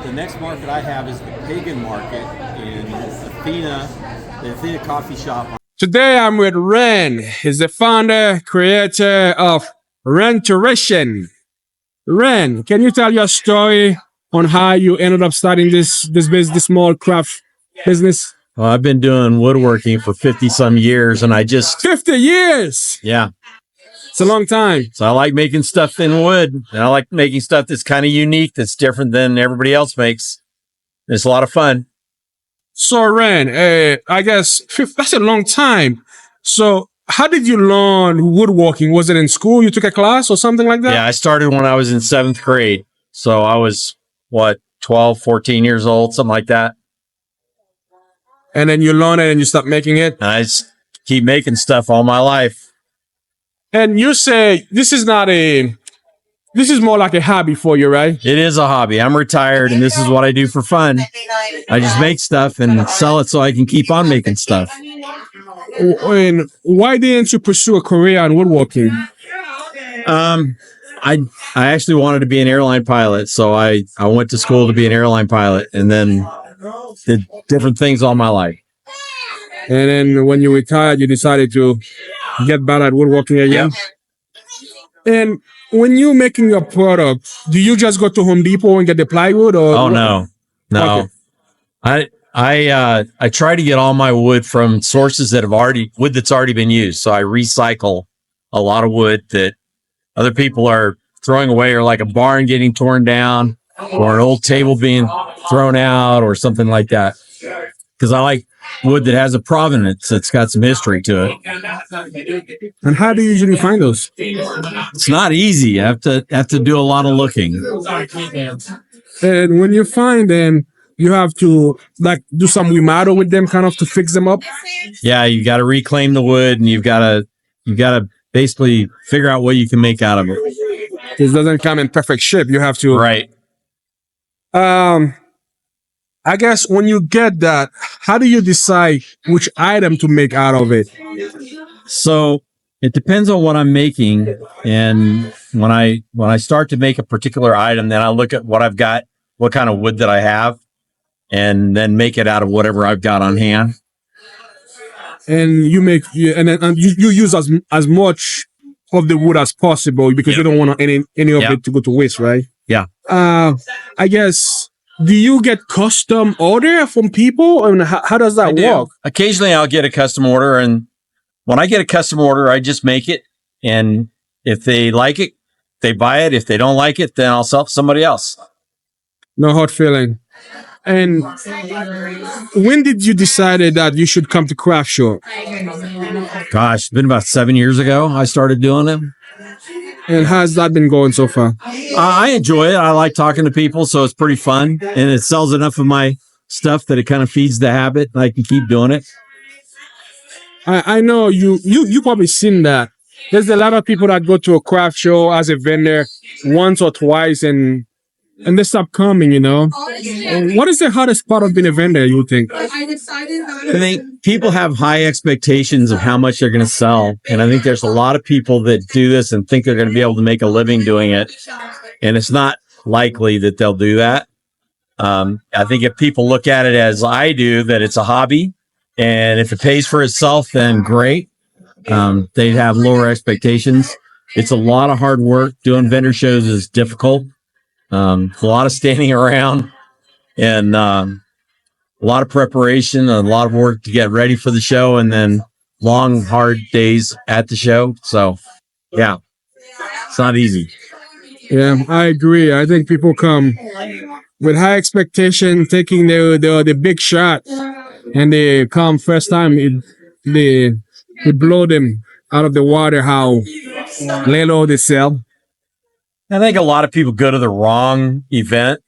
the next market I have is the Pagan Market in Athena, the Athena Coffee Shop. Today I'm with Ren. He's the founder, creator of Renturation. Ren, can you tell your story on how you ended up starting this business, this small craft business? Well, I've been doing woodworking for 50 some years, and 50 years. Yeah. It's a long time. So I like making stuff in wood, and I like making stuff that's kind of unique, that's different than everybody else makes. It's a lot of fun. So Ren, I guess that's a long time. So how did you learn woodworking? Was it in school? You took a class or something like that? Yeah, I started when I was in 7th grade. So I was, 12, 14 years old, something like that. And then you learn it and you start making it? And I just keep making stuff all my life. And you say this is more like a hobby for you, right? It is a hobby. I'm retired, and this is what I do for fun. I just make stuff and sell it so I can keep on making stuff. And why didn't you pursue a career in woodworking? I actually wanted to be an airline pilot, so I went to school to be an airline pilot, and then did different things all my life. And then when you retired, you decided to get better at woodworking again? Yeah. And when you're making your product, do you just go to Home Depot and get the plywood? Or oh, no. Okay. I try to get all my wood from sources that wood that's already been used. So I recycle a lot of wood that other people are throwing away, or like a barn getting torn down, or an old table being thrown out, or something like that. Because I like wood that has a provenance, that's got some history to it. And how do you usually find those? It's not easy. You have to do a lot of looking. And when you find them, you have to do some remodel with them, kind of, to fix them up. Yeah, you got to reclaim the wood, and you've got to basically figure out what you can make out of it. It doesn't come in perfect shape. You have to. Right. I guess when you get that, how do you decide which item to make out of it? So it depends on what I'm making. And when I start to make a particular item, then I look at what I've got, what kind of wood that I have, and then make it out of whatever I've got on hand. And you use as much of the wood as possible, because you don't want any of it to go to waste, right? Yeah. I guess, do you get custom order from people? I mean, how does that work? Occasionally I'll get a custom order, and when I get a custom order, I just make it. And if they like it, they buy it. If they don't like it, then I'll sell it to somebody else. No hard feeling. And when did you decide that you should come to craft show? Gosh, it's been about 7 years ago I started doing them. And how's that been going so far? I enjoy it. I like talking to people, so it's pretty fun. And it sells enough of my stuff that it kind of feeds the habit, and I can keep doing it. I know you probably seen that. There's a lot of people that go to a craft show as a vendor once or twice, and they stop coming, What is the hardest part of being a vendor, you think? I think people have high expectations of how much they're going to sell. And I think there's a lot of people that do this and think they're going to be able to make a living doing it. And it's not likely that they'll do that. I think if people look at it as I do, that it's a hobby, and if it pays for itself, then great. They'd have lower expectations. It's a lot of hard work. Doing vendor shows is difficult. A lot of standing around, and a lot of preparation, a lot of work to get ready for the show, and then long, hard days at the show. So, yeah, it's not easy. Yeah, I agree. I think people come with high expectation, taking the big shot, and they come first time, they blow them out of the water how little they sell. I think a lot of people go to the wrong event,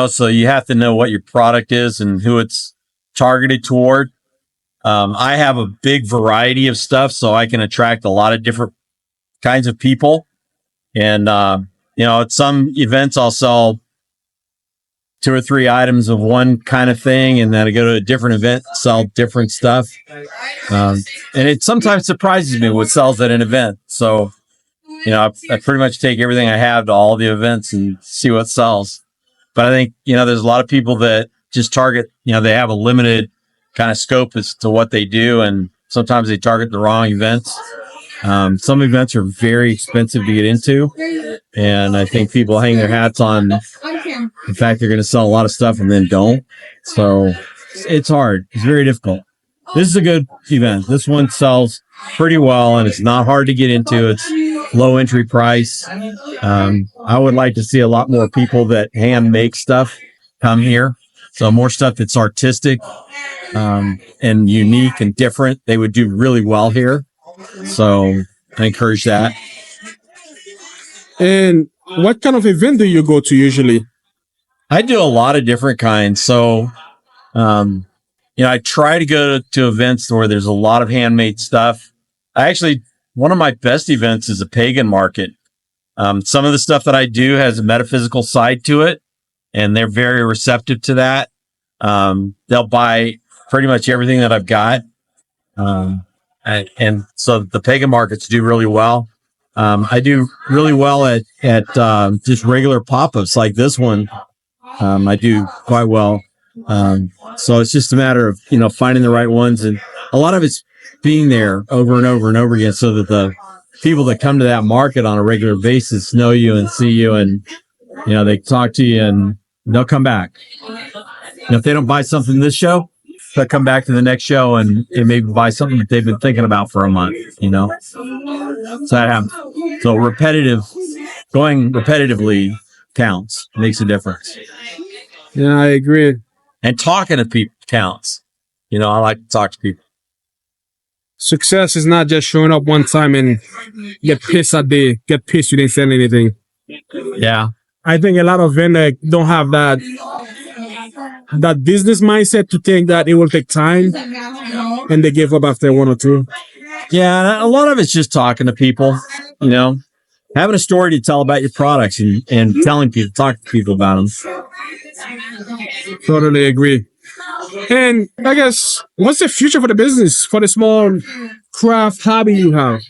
so you have to know what your product is and who it's targeted toward. I have a big variety of stuff, so I can attract a lot of different kinds of people. And, at some events, I'll sell 2 or 3 items of one kind of thing, and then I go to a different event, sell different stuff. And it sometimes surprises me what sells at an event. So, I pretty much take everything I have to all the events and see what sells. But I think, there's a lot of people that just target, they have a limited kind of scope as to what they do. And sometimes they target the wrong events. Some events are very expensive to get into. And I think people hang their hats on the fact they're going to sell a lot of stuff and then don't. So it's hard. It's very difficult. This is a good event. This one sells pretty well and it's not hard to get into. It's low entry price. I would like to see a lot more people that hand make stuff come here. So more stuff that's artistic, and unique and different. They would do really well here. So I encourage that. And what kind of event do you go to usually? I do a lot of different kinds. So, I try to go to events where there's a lot of handmade stuff. One of my best events is a pagan market. Some of the stuff that I do has a metaphysical side to it, and they're very receptive to that. They'll buy pretty much everything that I've got. And so the pagan markets do really well. I do really well at just regular pop-ups like this one. I do quite well. So it's just a matter of, finding the right ones. And a lot of it's being there over and over and over again so that the people that come to that market on a regular basis know you and see you and, they talk to you and they'll come back. If they don't buy something this show, they'll come back to the next show and maybe buy something that they've been thinking about for a month, So that happens. So going repetitively counts, makes a difference. Yeah, I agree. And talking to people counts. I like to talk to people. Success is not just showing up one time and get pissed you didn't sell anything. Yeah. I think a lot of vendors don't have that business mindset to think that it will take time and they give up after one or two. Yeah, a lot of it's just talking to people, having a story to tell about your products and telling people, talking to people about them. Totally agree. And I guess, what's the future for the business, for the small craft hobby you have?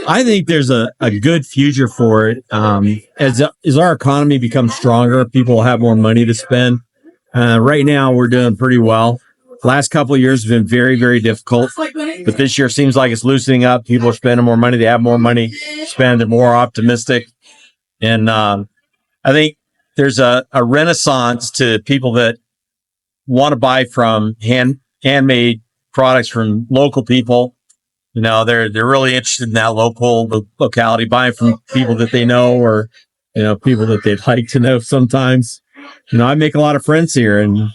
I think there's a good future for it. As our economy becomes stronger, people will have more money to spend. Right now, we're doing pretty well. Last couple of years have been very, very difficult, but this year seems like it's loosening up. People are spending more money. They have more money to spend. They're more optimistic. And I think there's a renaissance to people that want to buy from handmade products from local people. They're really interested in that locality, buying from people that they know or, people that they'd like to know sometimes. I make a lot of friends here and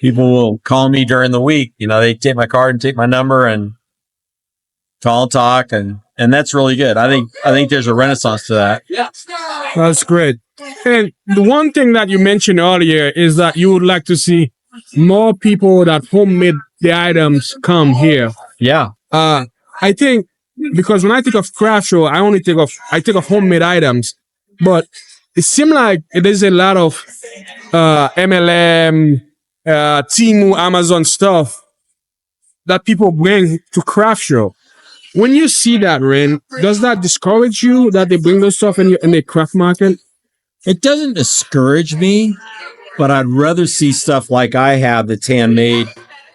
people will call me during the week. They take my card and take my number and call and talk. And that's really good. I think there's a renaissance to that. That's great. And the one thing that you mentioned earlier is that you would like to see more people that homemade the items come here. Yeah. I think because when I think of craft show, I think of homemade items, but it seems like there's a lot of MLM, Temu, Amazon stuff that people bring to craft show. When you see that, Ren, does that discourage you that they bring those stuff in the craft market? It doesn't discourage me, but I'd rather see stuff like I have that's handmade.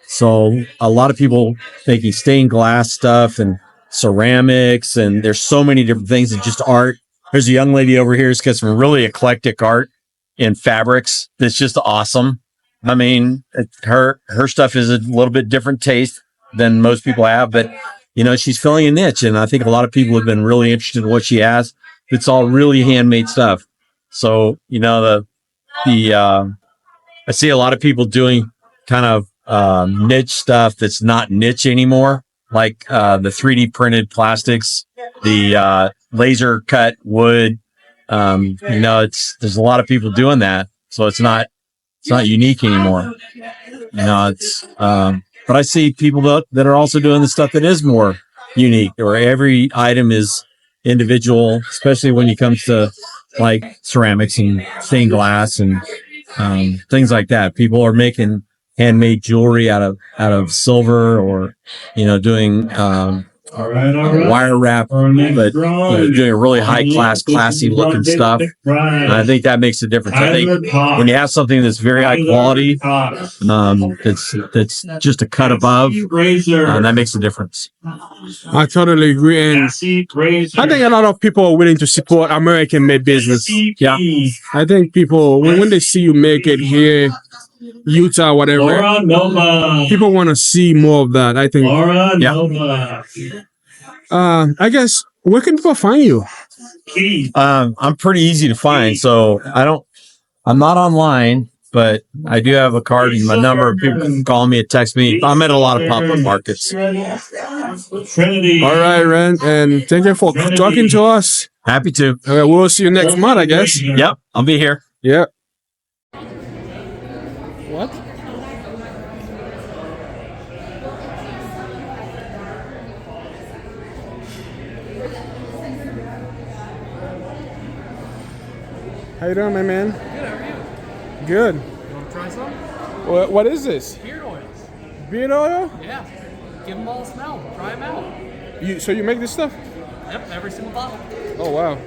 So a lot of people making stained glass stuff and ceramics, and there's so many different things and just art. There's a young lady over here who's got some really eclectic art in fabrics that's just awesome. I mean, her stuff is a little bit different taste than most people have, but she's filling a niche, and I think a lot of people have been really interested in what she has. It's all really handmade stuff. So I see a lot of people doing kind of niche stuff that's not niche anymore, like the 3D printed plastics, the laser cut wood. There's a lot of people doing that, so it's not unique anymore. But I see people that are also doing the stuff that is more unique, or every item is individual, especially when it comes to like ceramics and stained glass and things like that. People are making handmade jewelry out of silver, or doing wire wrap, but doing really high class, classy looking stuff. And I think that makes a difference. I think when you have something that's very high quality, that's just a cut above, that makes a difference. I totally agree. And I think a lot of people are willing to support American-made business. Yeah. I think people, when they see you make it here, Utah, whatever, people want to see more of that. I think. I guess, where can people find you? I'm pretty easy to find, so I'm not online, but I do have a card and my number. People can call me and text me. I'm at a lot of pop-up markets. All right, Ren, and thank you for talking to us. Happy to. Okay, we'll see you next month, I guess. Yep, I'll be here. Yeah. What? How you doing, my man? Good, how are you? Good. You want to try some? What is this? Beard oils. Beard oil? Yeah. Give them all a smell. Try them out. So you make this stuff? Yep, every single bottle. Oh, wow.